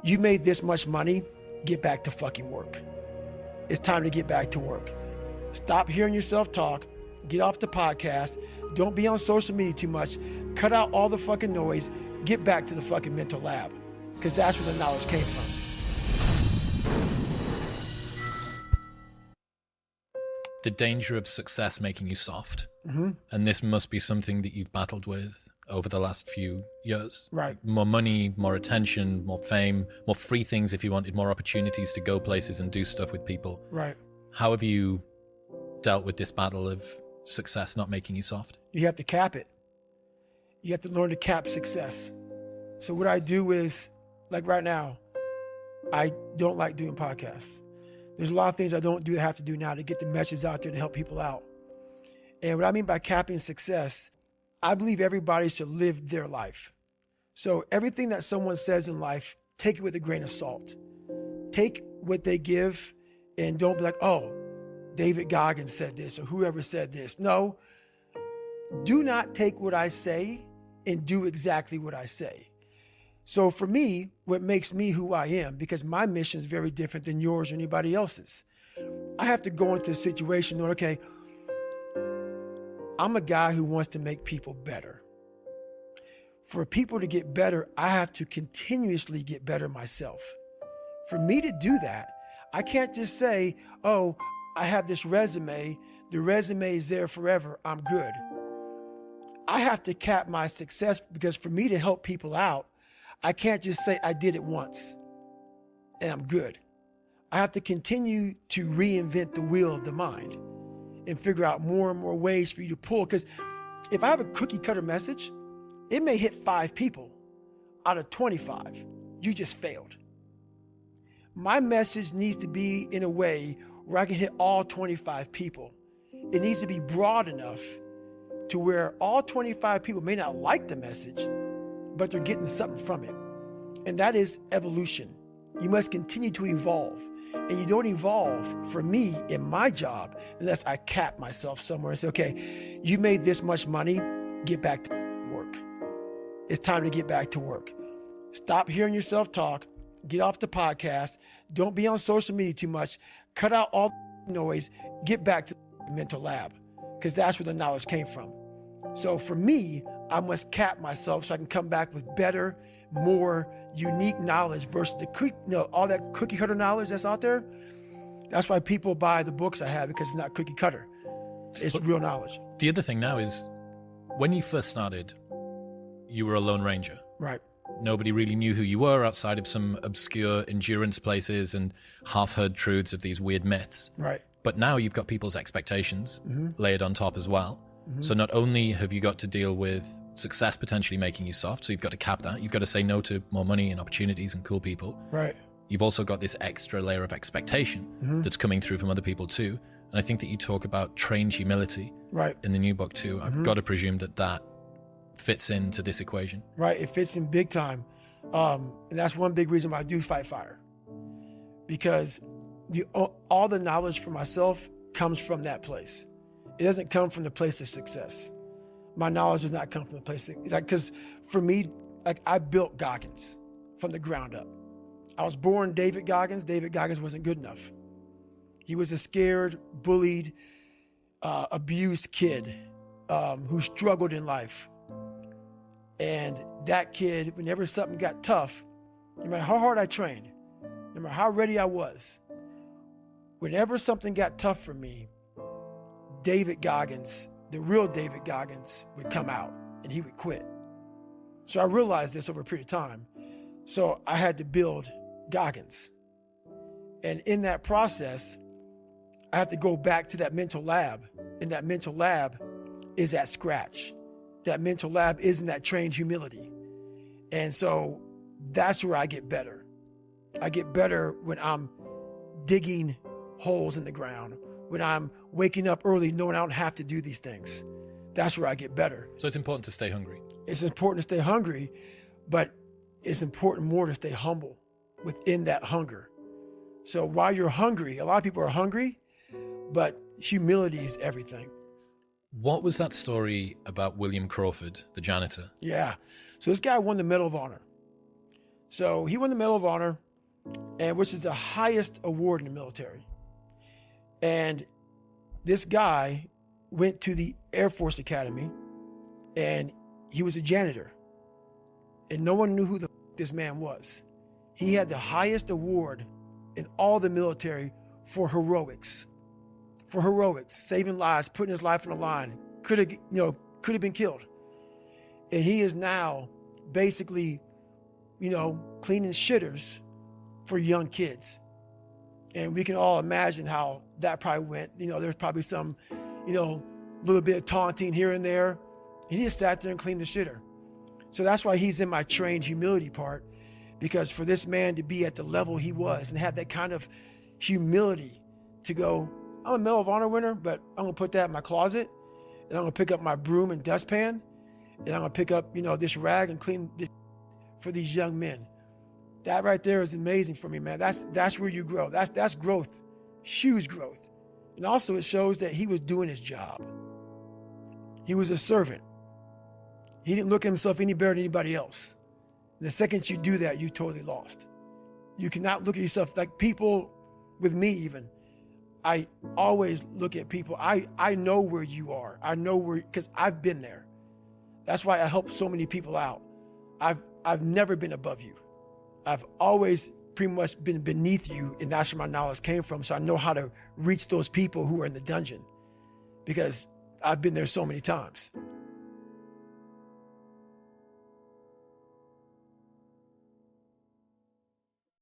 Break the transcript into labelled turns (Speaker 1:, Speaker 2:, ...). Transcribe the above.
Speaker 1: you made this much money, get back to fucking work. It's time to get back to work. Stop hearing yourself talk. Get off the podcast. Don't be on social media too much. Cut out all the fucking noise. Get back to the fucking mental lab, because that's where the knowledge came from.
Speaker 2: The danger of success making you soft. Mm-hmm. And this must be something that you've battled with over the last few years.
Speaker 1: Right.
Speaker 2: More money, more attention, more fame, more free things if you wanted, more opportunities to go places and do stuff with people.
Speaker 1: Right.
Speaker 2: How have you dealt with this battle of success not making you soft?
Speaker 1: You have to cap it. You have to learn to cap success. So what I do is, like right now, I don't like doing podcasts. There's a lot of things I don't do that I have to do now to get the message out there to help people out. And what I mean by capping success, I believe everybody should live their life. So everything that someone says in life, take it with a grain of salt. Take what they give and don't be like, oh, David Goggins said this or whoever said this. No, do not take what I say and do exactly what I say. So for me, what makes me who I am, because my mission is very different than yours or anybody else's. I have to go into a situation knowing, okay, I'm a guy who wants to make people better. For people to get better, I have to continuously get better myself. For me to do that, I can't just say, oh, I have this resume. The resume is there forever. I'm good. I have to cap my success, because for me to help people out, I can't just say I did it once and I'm good. I have to continue to reinvent the wheel of the mind and figure out more and more ways for you to pull. Because if I have a cookie cutter message, it may hit 5 people out of 25. You just failed. My message needs to be in a way where I can hit all 25 people. It needs to be broad enough to where all 25 people may not like the message, but they're getting something from it. And that is evolution. You must continue to evolve. And you don't evolve, for me, in my job, unless I cap myself somewhere and say, okay, you made this much money, get back to work. It's time to get back to work. Stop hearing yourself talk. Get off the podcast. Don't be on social media too much. Cut out all the noise. Get back to the mental lab, because that's where the knowledge came from. So for me, I must cap myself so I can come back with better, more unique knowledge versus all that cookie cutter knowledge that's out there. That's why people buy the books I have, because it's not cookie cutter. It's real knowledge.
Speaker 2: The other thing now is, when you first started, you were a lone ranger.
Speaker 1: Right.
Speaker 2: Nobody really knew who you were outside of some obscure endurance places and half-heard truths of these weird myths.
Speaker 1: Right.
Speaker 2: But now you've got people's expectations layered on top as well. So not only have you got to deal with success potentially making you soft, so you've got to cap that. You've got to say no to more money and opportunities and cool people.
Speaker 1: Right.
Speaker 2: You've also got this extra layer of expectation that's coming through from other people too. And I think that you talk about trained humility in the new book too. I've got to presume that that fits into this equation.
Speaker 1: Right. It fits in big time. And that's one big reason why I do fight fire. Because all the knowledge for myself comes from that place. It doesn't come from the place of success. My knowledge does not come from the place of, because for me, I built Goggins from the ground up. I was born David Goggins. David Goggins wasn't good enough. He was a scared, bullied, abused kid who struggled in life. And that kid, whenever something got tough, no matter how hard I trained, no matter how ready I was, whenever something got tough for me, David Goggins, the real David Goggins, would come out and he would quit. So I realized this over a period of time. So I had to build Goggins. And in that process, I have to go back to that mental lab. And that mental lab is at scratch. That mental lab is in that trained humility. And so that's where I get better. I get better when I'm digging holes in the ground, when I'm waking up early knowing I don't have to do these things. That's where I get better.
Speaker 2: So it's important to stay hungry.
Speaker 1: It's important to stay hungry, but it's important more to stay humble within that hunger. So while you're hungry, a lot of people are hungry, but humility is everything.
Speaker 2: What was that story about William Crawford, the janitor?
Speaker 1: Yeah. So this guy won the Medal of Honor. So he won the Medal of Honor, and which is the highest award in the military. And this guy went to the Air Force Academy, and he was a janitor. And no one knew who the this man was. He had the highest award in all the military for heroics. For heroics, saving lives, putting his life on the line. Could have been killed. And he is now basically, cleaning shitters for young kids. And we can all imagine how that probably went. There's probably some, little bit of taunting here and there. And he just sat there and cleaned the shitter. So that's why he's in my trained humility part, because for this man to be at the level he was and have that kind of humility to go, I'm a Medal of Honor winner, but I'm going to put that in my closet, and I'm going to pick up my broom and dustpan, and I'm going to pick up, this rag and clean this for these young men. That right there is amazing for me, man. That's where you grow. That's growth, huge growth. And also it shows that he was doing his job. He was a servant. He didn't look at himself any better than anybody else. And the second you do that, you totally lost. You cannot look at yourself like people with me even. I always look at people. I know where you are. I know where, because I've been there. That's why I help so many people out. I've never been above you. I've always pretty much been beneath you, and that's where my knowledge came from. So I know how to reach those people who are in the dungeon, because I've been there so many times.